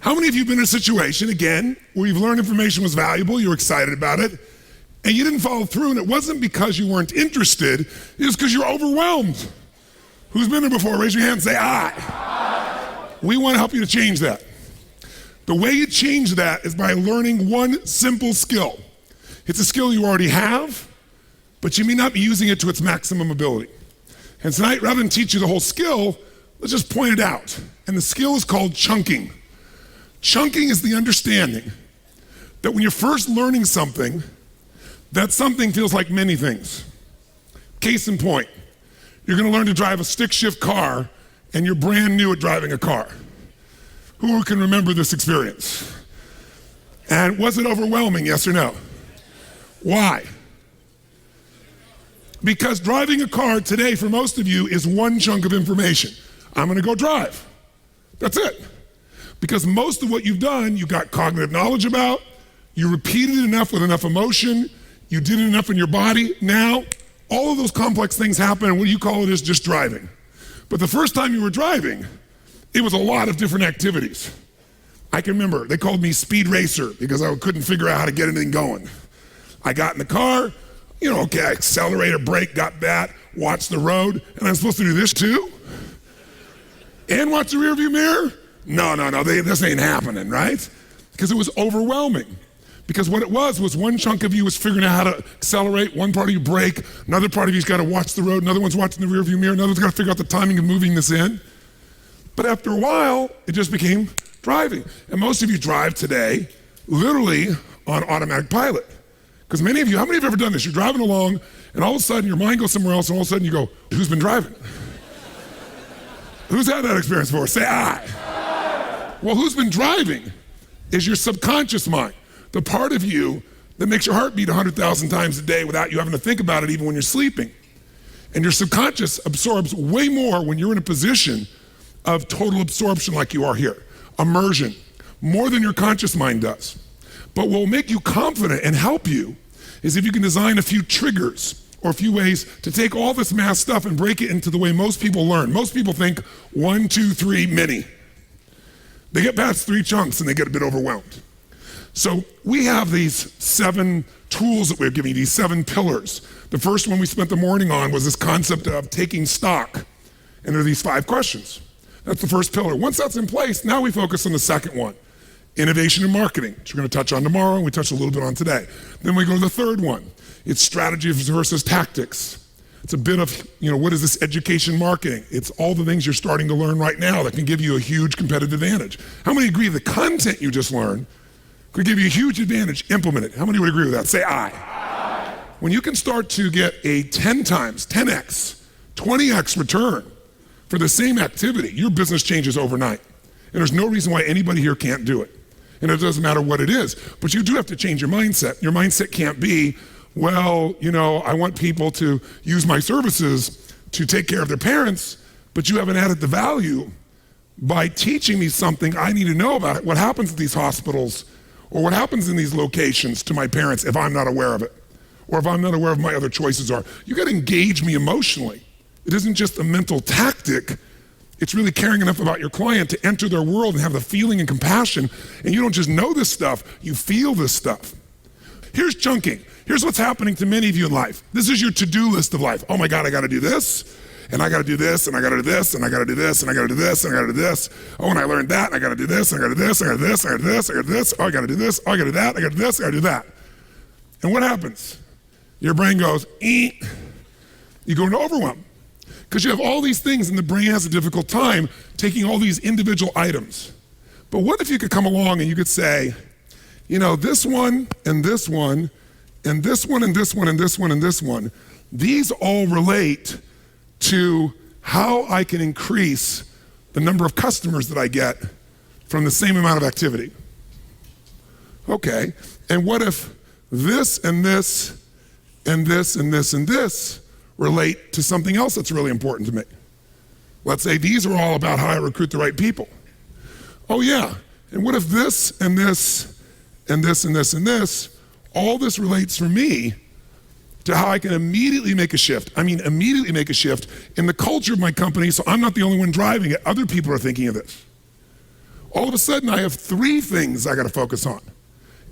How many of you have been in a situation, again, where you've learned information was valuable, you were excited about it, and you didn't follow through, and it wasn't because you weren't interested, it was because you're overwhelmed? Who's been there before? Raise your hand and say, aye. We want to help you to change that. The way you change that is by learning one simple skill. It's a skill you already have, but you may not be using it to its maximum ability. And tonight, rather than teach you the whole skill, let's just point it out. And the skill is called chunking. Chunking is the understanding that when you're first learning something, that something feels like many things. Case in point, you're gonna learn to drive a stick shift car and you're brand new at driving a car. Who can remember this experience? And was it overwhelming, yes or no? Why? Because driving a car today for most of you is one chunk of information. I'm gonna go drive. That's it. Because most of what you've done, you got cognitive knowledge about, you repeated it enough with enough emotion, you did it enough in your body. Now, all of those complex things happen, and what you call it is just driving. But the first time you were driving, it was a lot of different activities. I can remember, they called me speed racer because I couldn't figure out how to get anything going. I got in the car, okay, accelerator, brake, got that, watched the road, and I'm supposed to do this too? And watch the rearview mirror? No, this ain't happening, right? Because it was overwhelming. Because what it was one chunk of you was figuring out how to accelerate, one part of you brake, another part of you's got to watch the road, another one's watching the rearview mirror, another one's got to figure out the timing of moving this in. But after a while, it just became driving. And most of you drive today literally on automatic pilot. Because many of you, how many of you have ever done this? You're driving along, and all of a sudden your mind goes somewhere else, and all of a sudden you go, who's been driving? Who's had that experience before? Say aye. Well, who's been driving is your subconscious mind, the part of you that makes your heart beat 100,000 times a day without you having to think about it even when you're sleeping. And your subconscious absorbs way more when you're in a position of total absorption like you are here, immersion, more than your conscious mind does. But what will make you confident and help you is if you can design a few triggers or a few ways to take all this math stuff and break it into the way most people learn. Most people think 1, 2, 3, mini. They get past 3 chunks and they get a bit overwhelmed. So we have these 7 tools that we're giving you, these 7 pillars. The first one we spent the morning on was this concept of taking stock. And there are these 5 questions. That's the first pillar. Once that's in place, now we focus on the second one, innovation and marketing, which we're gonna touch on tomorrow and we touched a little bit on today. Then we go to the third one. It's strategy versus tactics. It's a bit of, what is this education marketing? It's all the things you're starting to learn right now that can give you a huge competitive advantage. How many agree the content you just learned could give you a huge advantage? Implement it. How many would agree with that? Say aye. Aye. When you can start to get a 10 times, 10x, 20x return for the same activity, your business changes overnight. And there's no reason why anybody here can't do it. And it doesn't matter what it is, but you do have to change your mindset. Your mindset can't be, well, I want people to use my services to take care of their parents, but you haven't added the value by teaching me something I need to know about it. What happens at these hospitals or what happens in these locations to my parents if I'm not aware of it, or if I'm not aware of my other choices are. You gotta engage me emotionally. It isn't just a mental tactic, it's really caring enough about your client to enter their world and have the feeling and compassion, and you don't just know this stuff, you feel this stuff. Here's chunking. Here's what's happening to many of you in life. This is your to-do list of life. Oh my God, I gotta do this, and I gotta do this, and I gotta do this, and I gotta do this, and I gotta do this, and I gotta do this. Oh, and I learned that, and I gotta do this, and I gotta do this, and I gotta do this, and I gotta do this, and I gotta do this. Oh, I gotta do this, oh, I gotta do that, I gotta do this, I gotta do that. And what happens? Your brain goes, eat. You go into overwhelm. Because you have all these things and the brain has a difficult time taking all these individual items. But what if you could come along and you could say, this one, and this one, and this one, and this one, and this one, and this one, these all relate to how I can increase the number of customers that I get from the same amount of activity. Okay, and what if this and this and this and this and this relate to something else that's really important to me? Let's say these are all about how I recruit the right people. Oh yeah, and what if this and this and this and this and this, all this relates for me to how I can immediately make a shift. I mean, immediately make a shift in the culture of my company so I'm not the only one driving it. Other people are thinking of this. All of a sudden, I have 3 things I got to focus on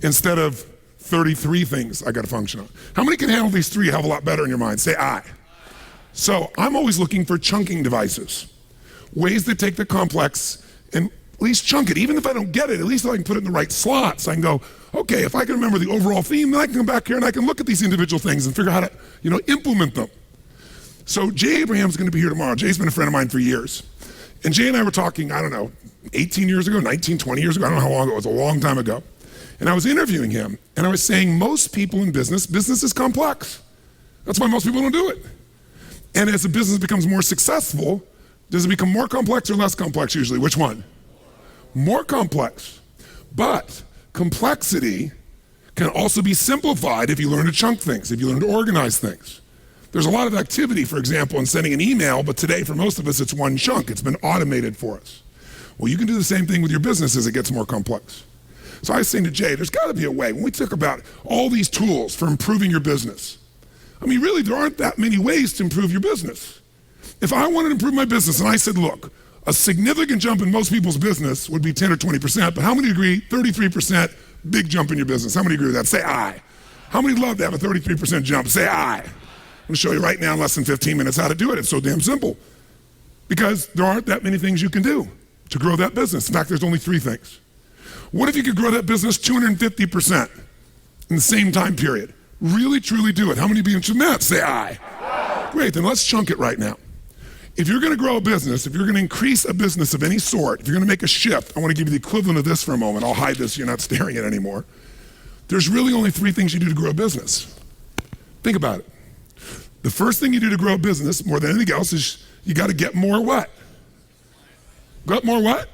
instead of 33 things I got to function on. How many can handle these 3 a hell of a lot better in your mind? Say I. So I'm always looking for chunking devices, ways that take the complex and at least chunk it. Even if I don't get it, at least I can put it in the right slots. I can go, okay, if I can remember the overall theme, then I can come back here and I can look at these individual things and figure out how to, implement them. So Jay Abraham's going to be here tomorrow. Jay's been a friend of mine for years. And Jay and I were talking, 18 years ago, 19, 20 years ago, I don't know how long ago, it was a long time ago. And I was interviewing him, and I was saying most people in business is complex. That's why most people don't do it. And as a business becomes more successful, does it become more complex or less complex usually? Which one? More complex. But complexity can also be simplified if you learn to chunk things, if you learn to organize things. There's a lot of activity, for example, in sending an email, but today for most of us it's one chunk. It's been automated for us. Well, you can do the same thing with your business as it gets more complex. So I was saying to Jay, there's got to be a way. When we talk about all these tools for improving your business, really, there aren't that many ways to improve your business. If I wanted to improve my business and I said, look, a significant jump in most people's business would be 10 or 20%, but how many agree 33% big jump in your business? How many agree with that? Say aye. How many love to have a 33% jump? Say aye. I'm going to show you right now in less than 15 minutes how to do it. It's so damn simple. Because there aren't that many things you can do to grow that business. In fact, there's only 3 things. What if you could grow that business 250% in the same time period? Really, truly do it. How many be interested in that? Say aye. Great, then let's chunk it right now. If you're going to grow a business, if you're going to increase a business of any sort, if you're going to make a shift, I want to give you the equivalent of this for a moment. I'll hide this so you're not staring at it anymore. There's really only 3 things you do to grow a business. Think about it. The first thing you do to grow a business, more than anything else, is you got to get more what? Got more what?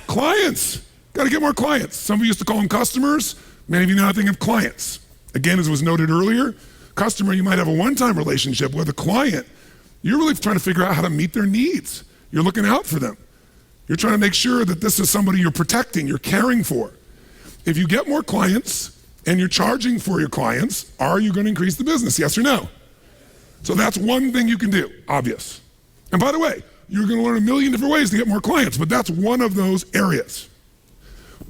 Clients. Got to get more clients. Some of you used to call them customers. Many of you now think of clients. Again, as was noted earlier, customer, you might have a one-time relationship with. A client, you're really trying to figure out how to meet their needs. You're looking out for them. You're trying to make sure that this is somebody you're protecting, you're caring for. If you get more clients and you're charging for your clients, are you going to increase the business? Yes or no? So that's one thing you can do, obvious. And by the way, you're going to learn a million different ways to get more clients, but that's one of those areas.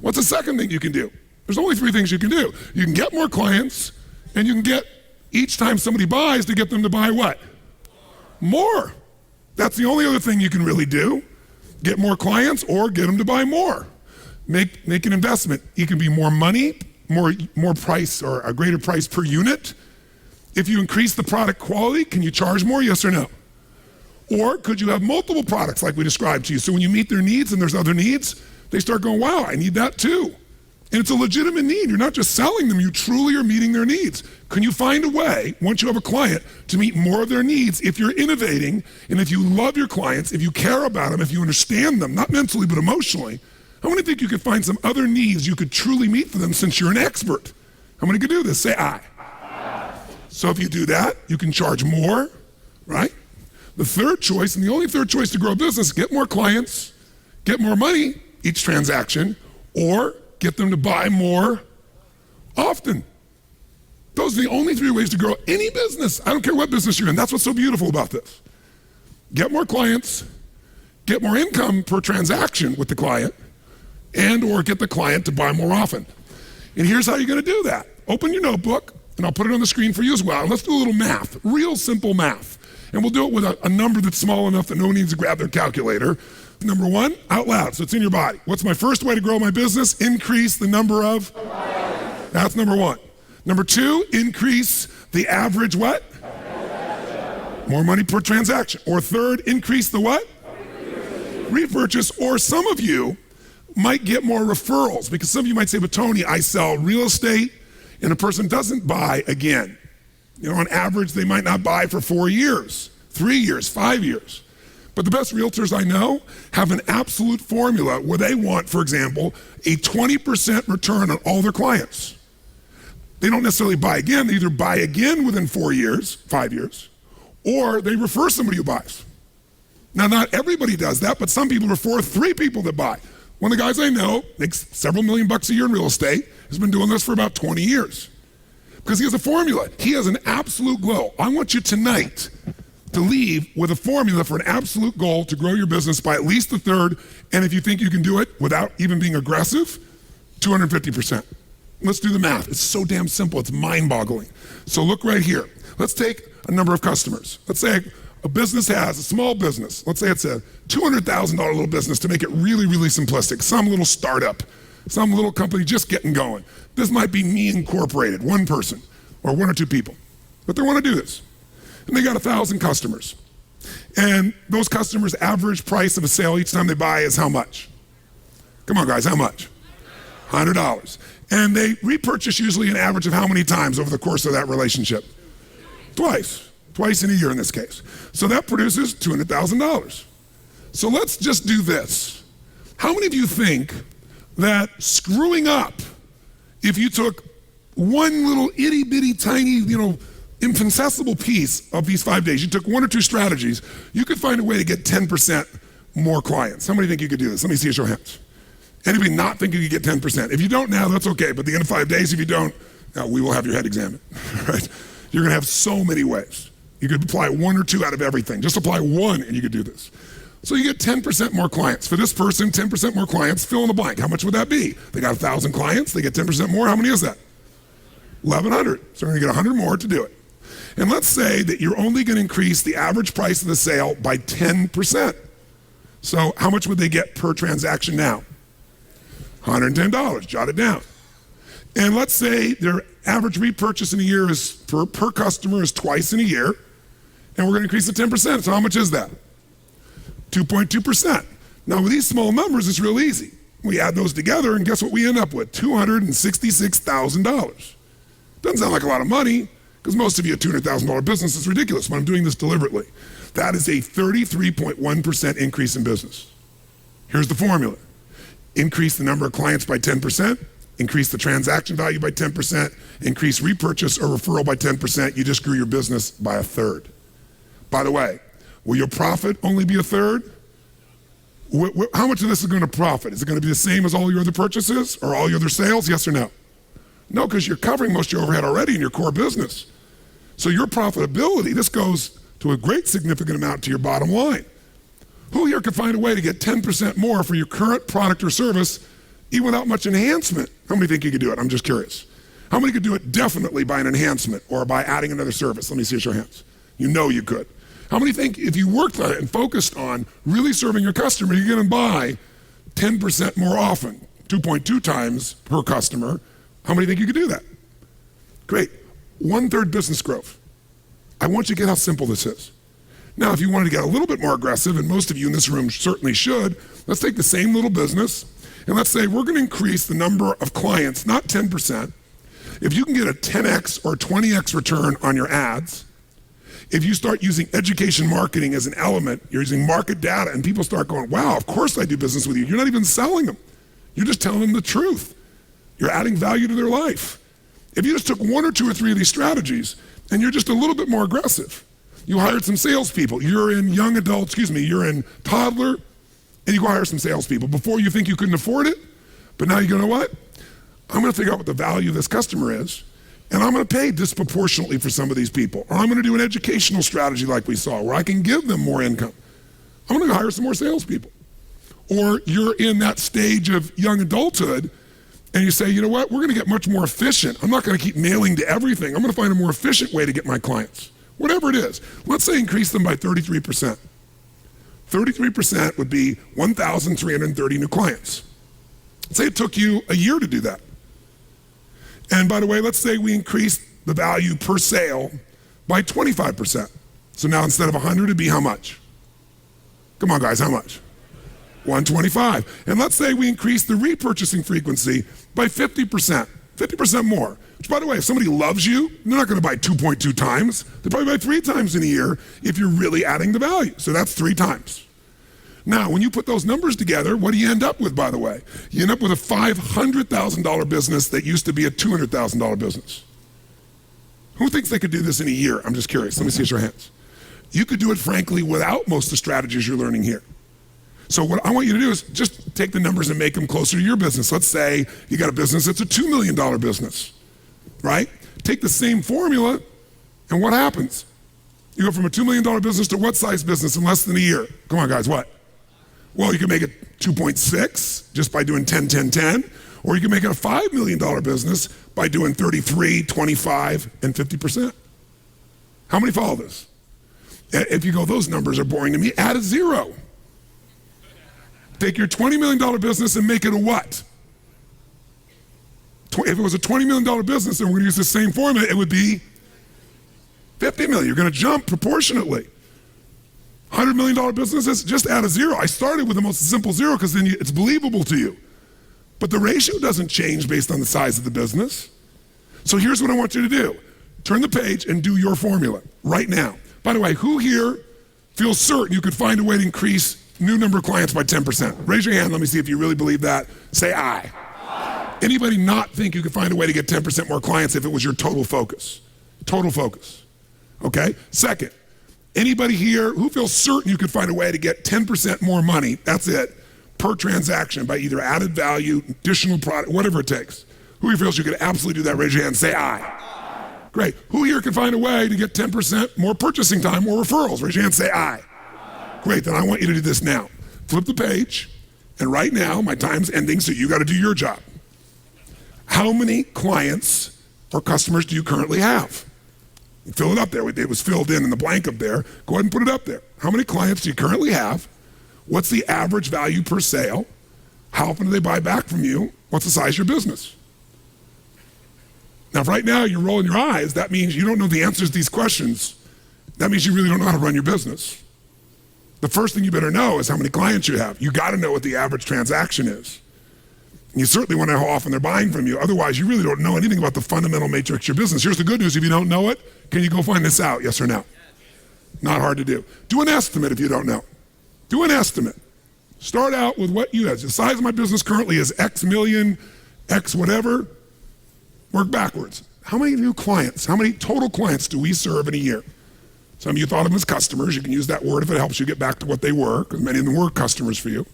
What's the second thing you can do? There's only 3 things you can do. You can get more clients, and you can get, each time somebody buys, to get them to buy what? More. That's the only other thing you can really do. Get more clients or get them to buy more. Make an investment. It can be more money, more price, or a greater price per unit. If you increase the product quality, can you charge more, yes or no? Or could you have multiple products like we described to you? So when you meet their needs and there's other needs, they start going, wow, I need that too. And it's a legitimate need. You're not just selling them, you truly are meeting their needs. Can you find a way, once you have a client, to meet more of their needs if you're innovating, and if you love your clients, if you care about them, if you understand them, not mentally but emotionally? How many think you could find some other needs you could truly meet for them since you're an expert? How many could do this? Say aye. So if you do that, you can charge more, right? The third choice, and the only third choice to grow a business, get more clients, get more money each transaction, or get them to buy more often. Those are the only 3 ways to grow any business. I don't care what business you're in. That's what's so beautiful about this. Get more clients, get more income per transaction with the client, and or get the client to buy more often. And here's how you're going to do that. Open your notebook, and I'll put it on the screen for you as well. And let's do a little math, real simple math. And we'll do it with a number that's small enough that no one needs to grab their calculator. Number 1, out loud, so it's in your body. What's my first way to grow my business? Increase the number of? That's number 1. Number 2, increase the average what? More money per transaction. Or third, increase the what? Repurchase. Or some of you might get more referrals, because some of you might say, but Tony, I sell real estate and a person doesn't buy again. On average, they might not buy for 4 years, 3 years, 5 years. But the best realtors I know have an absolute formula where they want, for example, a 20% return on all their clients. They don't necessarily buy again. They either buy again within 4 years, 5 years, or they refer somebody who buys. Now, not everybody does that, but some people refer 3 people that buy. One of the guys I know makes several $1 million a year in real estate, has been doing this for about 20 years. Because he has a formula. He has an absolute glow. I want you tonight, to leave with a formula for an absolute goal to grow your business by at least a third, and if you think you can do it without even being aggressive, 250%. Let's do the math. It's so damn simple, it's mind-boggling. So look right here. Let's take a number of customers. Let's say a business has, a small business, let's say it's a $200,000 little business to make it really, really simplistic, some little startup, some little company just getting going. This might be Me Incorporated, one person, or one or two people, but they want to do this. And they got 1,000 customers. And those customers' average price of a sale each time they buy is how much? Come on guys, how much? $100. And they repurchase usually an average of how many times over the course of that relationship? Twice in a year in this case. So that produces $200,000. So let's just do this. How many of you think that screwing up, if you took one little itty bitty tiny, infinitesimal piece of these 5 days, you took one or two strategies, you could find a way to get 10% more clients? How many think you could do this? Let me see a show of hands. Anybody not think you could get 10%? If you don't now, that's okay, but at the end of 5 days, if you don't, we will have your head examined, right? You're gonna have so many ways. You could apply one or two out of everything. Just apply one and you could do this. So you get 10% more clients. For this person, 10% more clients, fill in the blank. How much would that be? They got 1,000 clients, they get 10% more. How many is that? 1,100. So we're gonna get 100 more to do it. And let's say that you're only gonna increase the average price of the sale by 10%. So how much would they get per transaction now? $110, jot it down. And let's say their average repurchase in a year is per customer is twice in a year, and we're gonna increase it 10%. So how much is that? 2.2%. Now with these small numbers, it's real easy. We add those together and guess what we end up with? $266,000. Doesn't sound like a lot of money, because most of you, a $200,000 business is ridiculous, but I'm doing this deliberately. That is a 33.1% increase in business. Here's the formula. Increase the number of clients by 10%, increase the transaction value by 10%, increase repurchase or referral by 10%, you just grew your business by a third. By the way, will your profit only be a third? How much of this is going to profit? Is it going to be the same as all your other purchases or all your other sales? Yes or no? No, because you're covering most of your overhead already in your core business. So your profitability, this goes to a great significant amount to your bottom line. Who here could find a way to get 10% more for your current product or service even without much enhancement? How many think you could do it? I'm just curious. How many could do it definitely by an enhancement or by adding another service? Let me see your hands. You know you could. How many think if you worked on it and focused on really serving your customer, you're gonna buy 10% more often, 2.2 times per customer? How many think you could do that? Great. 1/3 business growth. I want you to get how simple this is. Now, if you wanted to get a little bit more aggressive, and most of you in this room certainly should, let's take the same little business, and let's say we're gonna increase the number of clients, not 10%. If you can get a 10x or 20x return on your ads, if you start using education marketing as an element, you're using market data, and people start going, wow, of course I do business with you. You're not even selling them. You're just telling them the truth. You're adding value to their life. If you just took one or two or three of these strategies, and you're just a little bit more aggressive, you hired some salespeople. You're in you're in toddler, and you go hire some salespeople. Before you think you couldn't afford it, but now you go, you know what? I'm gonna figure out what the value of this customer is, and I'm gonna pay disproportionately for some of these people. Or I'm gonna do an educational strategy like we saw, where I can give them more income. I'm gonna hire some more salespeople. Or you're in that stage of young adulthood, and you say, you know what? We're gonna get much more efficient. I'm not gonna keep mailing to everything. I'm gonna find a more efficient way to get my clients. Whatever it is. Let's say increase them by 33%. 33% would be 1,330 new clients. Say it took you a year to do that. And by the way, let's say we increase the value per sale by 25%. So now instead of 100, it'd be how much? Come on guys, how much? 125. And let's say we increase the repurchasing frequency by 50%. 50% more. Which, by the way, if somebody loves you, they're not gonna buy 2.2 times. They probably buy 3 times in a year if you're really adding the value. So that's 3 times. Now, when you put those numbers together, what do you end up with, by the way? You end up with a $500,000 business that used to be a $200,000 business. Who thinks they could do this in a year? I'm just curious. Let me see your hands. You could do it, frankly, without most of the strategies you're learning here. So what I want you to do is just take the numbers and make them closer to your business. Let's say you got a business that's a $2 million business, right? Take the same formula, and what happens? You go from a $2 million business to what size business in less than a year? Come on, guys, what? Well, you can make it 2.6 just by doing 10, 10, 10, or you can make it a $5 million business by doing 33, 25, and 50%. How many follow this? If you go, those numbers are boring to me, add a zero. Take your $20 million business and make it a what? If it was a $20 million business and we're gonna use the same formula, it would be 50 million. You're gonna jump proportionately. $100 million businesses, just add a zero. I started with the most simple zero because then it's believable to you. But the ratio doesn't change based on the size of the business. So here's what I want you to do. Turn the page and do your formula right now. By the way, who here feels certain you could find a way to increase new number of clients by 10%? Raise your hand, let me see if you really believe that. Say aye. Aye. Anybody not think you could find a way to get 10% more clients if it was your total focus? Total focus, okay? Second, anybody here who feels certain you could find a way to get 10% more money, that's it, per transaction by either added value, additional product, whatever it takes. Who here feels you could absolutely do that? Raise your hand, say aye. Aye. Great. Who here can find a way to get 10% more purchasing time or referrals? Raise your hand, say aye. Aye. Great, then I want you to do this now. Flip the page, and right now, my time's ending, so you gotta do your job. How many clients or customers do you currently have? Fill it up there. It was filled in the blank up there. Go ahead and put it up there. How many clients do you currently have? What's the average value per sale? How often do they buy back from you? What's the size of your business? Now, if right now you're rolling your eyes, that means you don't know the answers to these questions. That means you really don't know how to run your business. The first thing you better know is how many clients you have. You gotta know what the average transaction is. And you certainly wanna know how often they're buying from you. Otherwise, you really don't know anything about the fundamental matrix of your business. Here's the good news, if you don't know it, can you go find this out, yes or no? Not hard to do. Do an estimate if you don't know. Do an estimate. Start out with what you have. The size of my business currently is X million, X whatever. Work backwards. How many new clients, how many total clients do we serve in a year? Some of you thought of them as customers. You can use that word if it helps you get back to what they were, because many of them were customers for you.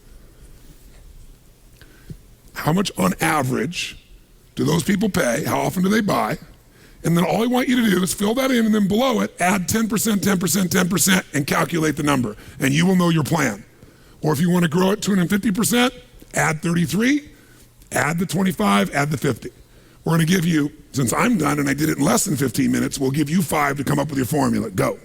How much on average do those people pay? How often do they buy? And then all I want you to do is fill that in, and then below it, add 10%, 10%, 10%, and calculate the number, and you will know your plan. Or if you want to grow it 250%, add 33, add the 25, add the 50. We're going to give you, since I'm done and I did it in less than 15 minutes, we'll give you 5 to come up with your formula. Go.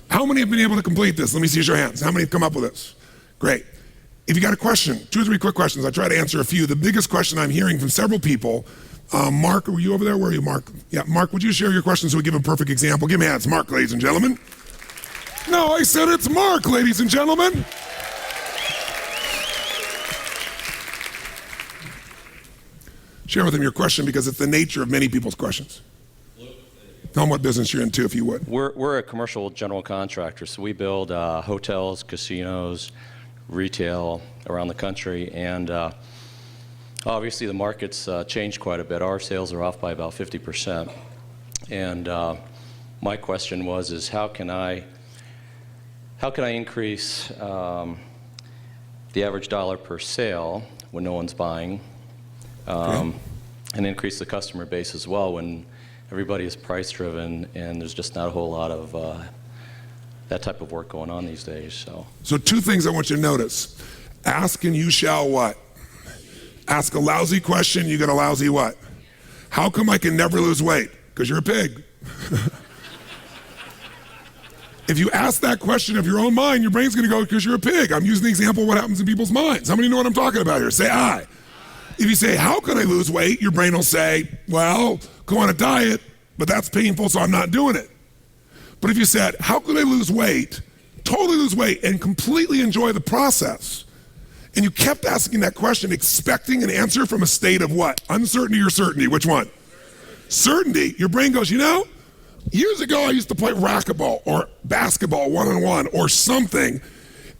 How many have been able to complete this? Let me see your hands. How many have come up with this? Great. If you got a question, 2 or 3 quick questions, I try to answer a few. The biggest question I'm hearing from several people, Mark, were you over there? Where are you, Mark? Yeah, Mark, would you share your question so we give a perfect example? Give me hands. Mark, ladies and gentlemen. No, I said it's Mark, ladies and gentlemen. Share with him your question because it's the nature of many people's questions. Tell them what business you're in too, if you would. We're a commercial general contractor, so we build hotels, casinos, retail around the country, and obviously the market's changed quite a bit. Our sales are off by about 50%, and my question is how can I increase the average dollar per sale when no one's buying, and increase the customer base as well when everybody is price driven and there's just not a whole lot of that type of work going on these days. So 2 things I want you to notice. Ask and you shall what? Ask a lousy question, you get a lousy what? How come I can never lose weight? Because you're a pig. If you ask that question of your own mind, your brain's gonna go, because you're a pig. I'm using the example of what happens in people's minds. How many know what I'm talking about here? Say aye. If you say, how can I lose weight? Your brain will say, well, go on a diet, but that's painful, so I'm not doing it. But if you said, how can I lose weight, totally lose weight, and completely enjoy the process, and you kept asking that question, expecting an answer from a state of what? Uncertainty or certainty? Which one? Certainty. Your brain goes, you know, years ago I used to play racquetball or basketball one-on-one or something,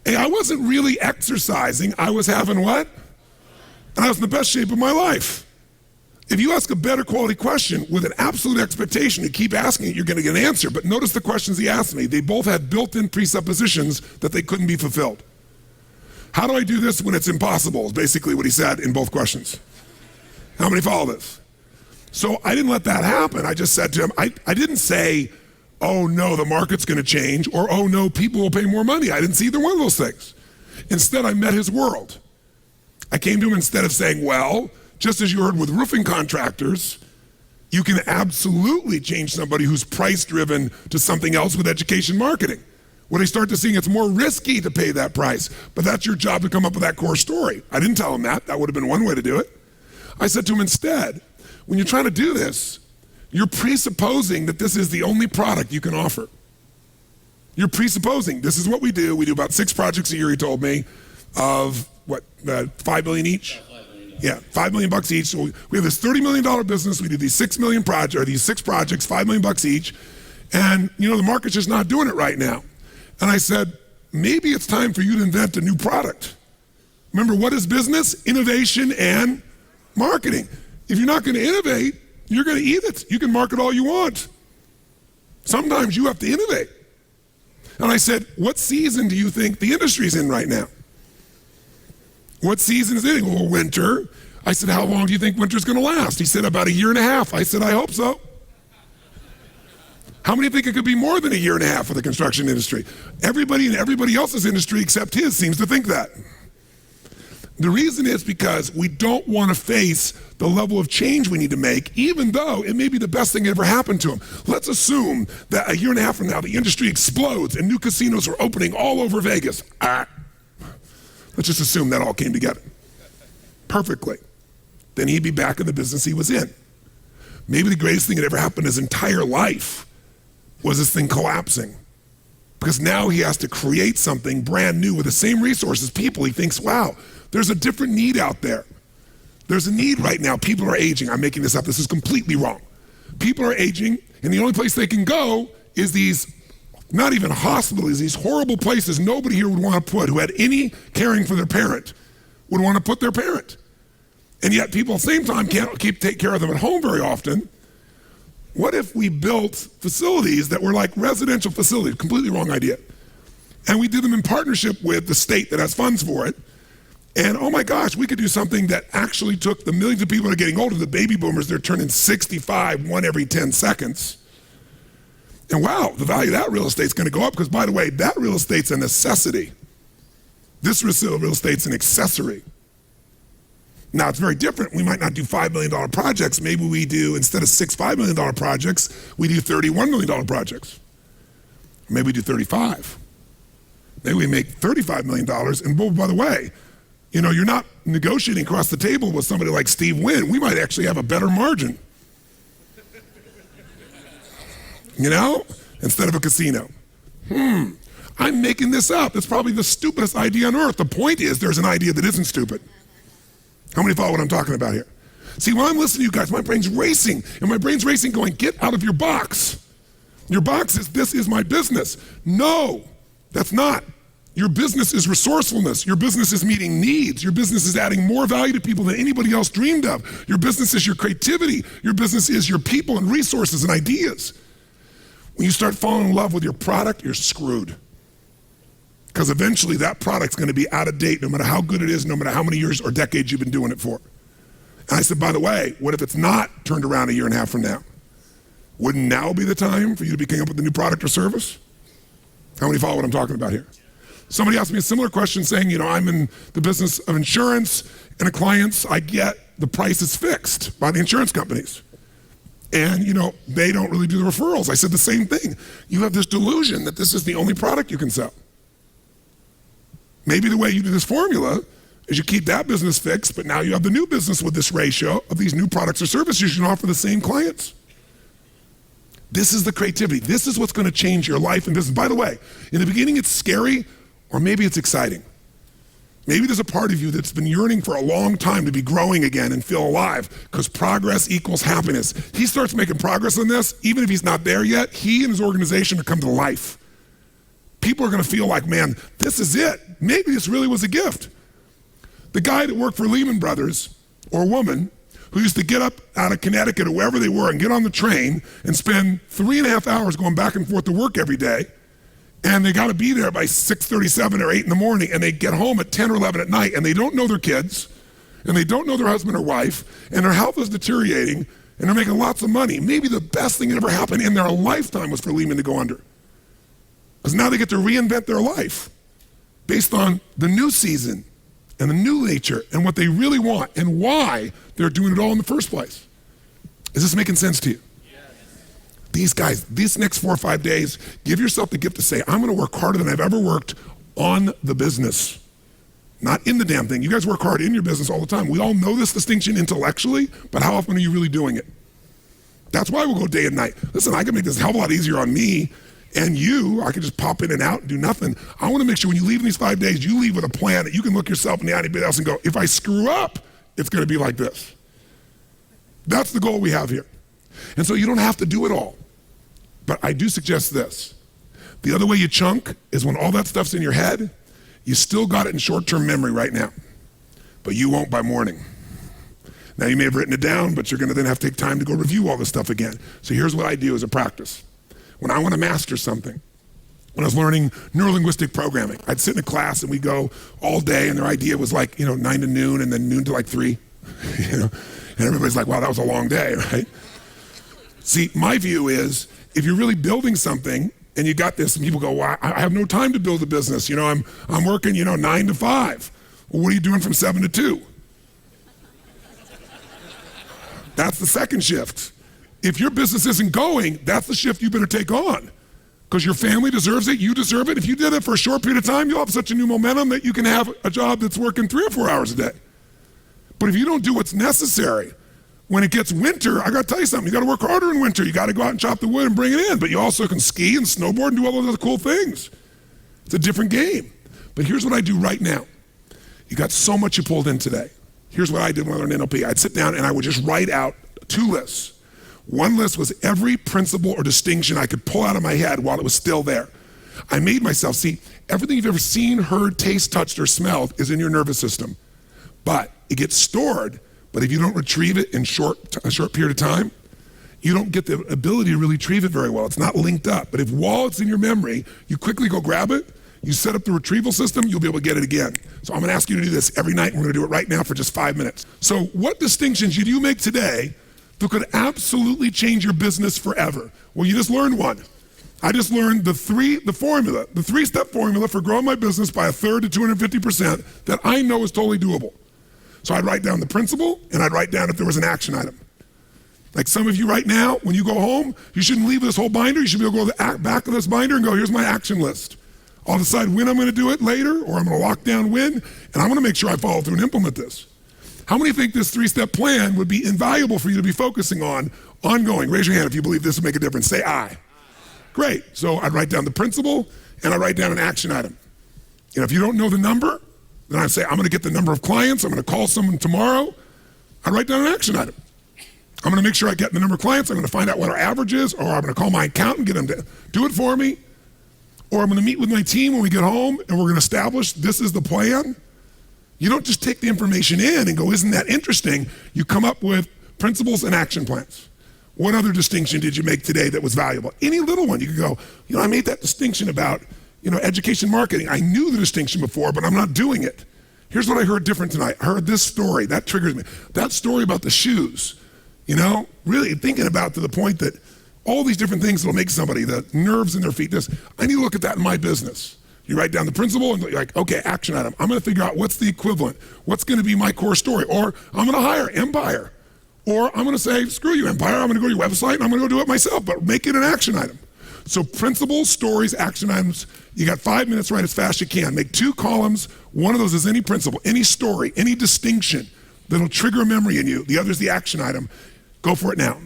and I wasn't really exercising. I was having what? And I was in the best shape of my life. If you ask a better quality question with an absolute expectation, you keep asking it, you're going to get an answer. But notice the questions he asked me. They both had built-in presuppositions that they couldn't be fulfilled. How do I do this when it's impossible is basically what he said in both questions. How many follow this? So I didn't let that happen. I just said to him, I didn't say, oh no, the market's going to change, or oh no, people will pay more money. I didn't see either one of those things. Instead, I met his world. I came to him instead of saying, well, just as you heard with roofing contractors, you can absolutely change somebody who's price-driven to something else with education marketing. When I start to see it's more risky to pay that price, but that's your job to come up with that core story. I didn't tell him that. That would have been one way to do it. I said to him instead, when you're trying to do this, you're presupposing that this is the only product you can offer. You're presupposing this is what we do. We do about 6 projects a year, he told me, of what, $5 million each? Yeah, $5 million each. So we have this $30 million business. We do these 6 projects, $5 million each. And you know, the market's just not doing it right now. And I said, maybe it's time for you to invent a new product. Remember, what is business? Innovation and marketing. If you're not going to innovate, you're going to eat it. You can market all you want. Sometimes you have to innovate. And I said, what season do you think the industry's in right now? What season is it in? Well, winter. I said, how long do you think winter's going to last? He said, about 1.5 years. I said, I hope so. How many think it could be more than 1.5 years for the construction industry? Everybody in everybody else's industry except his seems to think that. The reason is because we don't want to face the level of change we need to make, even though it may be the best thing that ever happened to him. Let's assume that 1.5 years from now, the industry explodes and new casinos are opening all over Vegas. Let's just assume that all came together perfectly. Then he'd be back in the business he was in. Maybe the greatest thing that ever happened in his entire life was this thing collapsing. Because now he has to create something brand new with the same resources, people. He thinks, wow, there's a different need out there. There's a need right now. People are aging. I'm making this up. This is completely wrong. People are aging, and the only place they can go is these, not even hospitals, these horrible places nobody here would want to put, who had any caring for their parent, would want to put their parent. And yet people at the same time can't take care of them at home very often. What if we built facilities that were like residential facilities? Completely wrong idea. And we did them in partnership with the state that has funds for it. And oh my gosh, we could do something that actually took the millions of people that are getting older, the baby boomers, they're turning 65, one every 10 seconds. And wow, the value of that real estate's going to go up because, by the way, that real estate's a necessity. This real estate's an accessory. Now, it's very different. We might not do $5 million projects. Maybe we do, instead of 6 $5 million projects, we do $31 million projects. Maybe we do 35. Maybe we make $35 million. And oh, by the way, you know, you're not negotiating across the table with somebody like Steve Wynn. We might actually have a better margin. You know, instead of a casino. I'm making this up. It's probably the stupidest idea on earth. The point is there's an idea that isn't stupid. How many follow what I'm talking about here? See, when I'm listening to you guys, my brain's racing, and my brain's racing going, get out of your box. Your box is, this is my business. No, that's not. Your business is resourcefulness. Your business is meeting needs. Your business is adding more value to people than anybody else dreamed of. Your business is your creativity. Your business is your people and resources and ideas. When you start falling in love with your product, you're screwed. Because eventually that product's going to be out of date no matter how good it is, no matter how many years or decades you've been doing it for. And I said, by the way, what if it's not turned around 1.5 years from now? Wouldn't now be the time for you to be coming up with a new product or service? How many follow what I'm talking about here? Somebody asked me a similar question saying, you know, I'm in the business of insurance, and the clients I get, the price is fixed by the insurance companies. And, you know, they don't really do the referrals. I said the same thing. You have this delusion that this is the only product you can sell. Maybe the way you do this formula is you keep that business fixed, but now you have the new business with this ratio of these new products or services you can offer the same clients. This is the creativity. This is what's going to change your life and business. By the way, in the beginning it's scary, or maybe it's exciting. Maybe there's a part of you that's been yearning for a long time to be growing again and feel alive, because progress equals happiness. He starts making progress on this, even if he's not there yet, he and his organization will come to life. People are going to feel like, man, this is it. Maybe this really was a gift. The guy that worked for Lehman Brothers, or woman, who used to get up out of Connecticut or wherever they were and get on the train and spend 3.5 hours going back and forth to work every day. And they got to be there by 6:37 or 8 in the morning, and they get home at 10 or 11 at night, and they don't know their kids, and they don't know their husband or wife, and their health is deteriorating, and they're making lots of money. Maybe the best thing that ever happened in their lifetime was for Lehman to go under. Because now they get to reinvent their life based on the new season and the new nature and what they really want and why they're doing it all in the first place. Is this making sense to you? Yes. These guys, these next 4 or 5 days, give yourself the gift to say, I'm going to work harder than I've ever worked on the business. Not in the damn thing. You guys work hard in your business all the time. We all know this distinction intellectually, but how often are you really doing it? That's why we'll go day and night. Listen, I can make this a hell of a lot easier on me and you. I can just pop in and out and do nothing. I want to make sure when you leave in these 5 days, you leave with a plan that you can look yourself in the eye of anybody else and go, if I screw up, it's going to be like this. That's the goal we have here. And so you don't have to do it all. But I do suggest this. The other way you chunk is when all that stuff's in your head, you still got it in short-term memory right now, but you won't by morning. Now you may have written it down, but you're going to then have to take time to go review all this stuff again. So here's what I do as a practice. When I want to master something, when I was learning neurolinguistic programming, I'd sit in a class and we'd go all day, and their idea was like, 9 to noon and then noon to like 3, and everybody's like, wow, that was a long day, right? See, my view is if you're really building something and you got this, and people go, well, I have no time to build a business. I'm working, 9 to 5. Well, what are you doing from 7 to 2? That's the second shift. If your business isn't going, that's the shift you better take on. Because your family deserves it, you deserve it. If you did it for a short period of time, you'll have such a new momentum that you can have a job that's working 3 or 4 hours a day. But if you don't do what's necessary, when it gets winter, I got to tell you something. You got to work harder in winter. You got to go out and chop the wood and bring it in. But you also can ski and snowboard and do all those other cool things. It's a different game. But here's what I do right now. You got so much you pulled in today. Here's what I did when I learned NLP. I'd sit down and I would just write out 2 lists. One list was every principle or distinction I could pull out of my head while it was still there. I made myself see everything you've ever seen, heard, tasted, touched, or smelled is in your nervous system. But it gets stored. But if you don't retrieve it in a short period of time, you don't get the ability to really retrieve it very well. It's not linked up. But if while it's in your memory, you quickly go grab it, you set up the retrieval system, you'll be able to get it again. So I'm going to ask you to do this every night. We're going to do it right now for just 5 minutes. So what distinctions did you make today that could absolutely change your business forever? Well, you just learned one. I just learned the 3-step formula for growing my business by 1/3 to 250% that I know is totally doable. So I'd write down the principle, and I'd write down if there was an action item. Like some of you right now, when you go home, you shouldn't leave this whole binder. You should be able to go to the back of this binder and go, here's my action list. I'll decide when I'm going to do it later, or I'm going to lock down when, and I'm going to make sure I follow through and implement this. How many think this 3-step plan would be invaluable for you to be focusing on ongoing? Raise your hand if you believe this would make a difference. Say aye. Great. So I'd write down the principle, and I'd write down an action item. And if you don't know the number, then I'd say, I'm going to get the number of clients. I'm going to call someone tomorrow. I write down an action item. I'm going to make sure I get the number of clients. I'm going to find out what our average is, or I'm going to call my accountant, get them to do it for me. Or I'm going to meet with my team when we get home, and we're going to establish this is the plan. You don't just take the information in and go, isn't that interesting? You come up with principles and action plans. What other distinction did you make today that was valuable? Any little one. You could go, I made that distinction about education marketing. I knew the distinction before, but I'm not doing it. Here's what I heard different tonight. I heard this story. That triggers me. That story about the shoes, really thinking about to the point that all these different things that'll make somebody, the nerves in their feet, I need to look at that in my business. You write down the principle and you're like, okay, action item. I'm going to figure out what's the equivalent. What's going to be my core story? Or I'm going to hire Empire. Or I'm going to say, screw you, Empire. I'm going to go to your website and I'm going to go do it myself, but make it an action item. So principles, stories, action items, you got 5 minutes, write as fast as you can. Make 2 columns. One of those is any principle, any story, any distinction that'll trigger a memory in you. The other is the action item. Go for it now.